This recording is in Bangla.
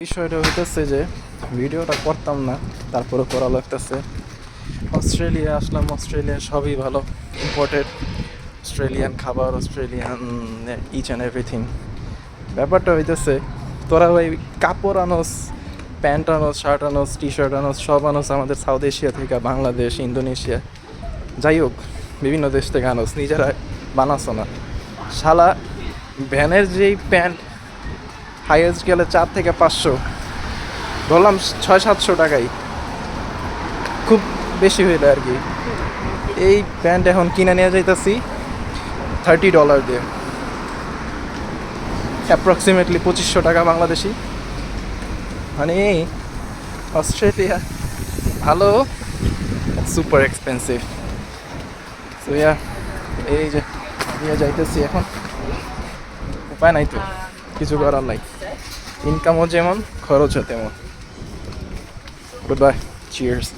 বিষয়টা হইতেছে যে ভিডিওটা করতাম না, তারপরে করা লাগতেছে। অস্ট্রেলিয়া আসলাম, অস্ট্রেলিয়া সবই ভালো, ইম্পোর্টেড অস্ট্রেলিয়ান খাবার, অস্ট্রেলিয়ান ইচ অ্যান্ড এভরিথিং। ব্যাপারটা হইতেছে তোরা ভাই কাপড় আনোস, প্যান্ট আনোস, শার্ট আনোস, টি শার্ট আনোস, সব আনোস আমাদের সাউথ এশিয়া থেকে, বাংলাদেশ, ইন্দোনেশিয়া, যাই হোক বিভিন্ন দেশ থেকে আনোস, নিজেরা বানাসো না। শালা ভ্যানের যেই প্যান্ট হাইয়েস্ট গেলে 4 থেকে 500, ধরলাম 600-700 টাকাই, খুব বেশি হইলে আর কি। এই প্যান্ট এখন কিনে নিয়ে যাইতেছি $30 দিয়ে, অ্যাপ্রক্সিমেটলি 2500 টাকা বাংলাদেশি। মানে অস্ট্রেলিয়া ভালো, সুপার এক্সপেন্সিভ। তো এই যে নিয়ে যাইতেছি এখন, উপায় নাই তো, কিছু করার নাই, ইনকামও যেমন খরচও তেমন। Good bye, cheers.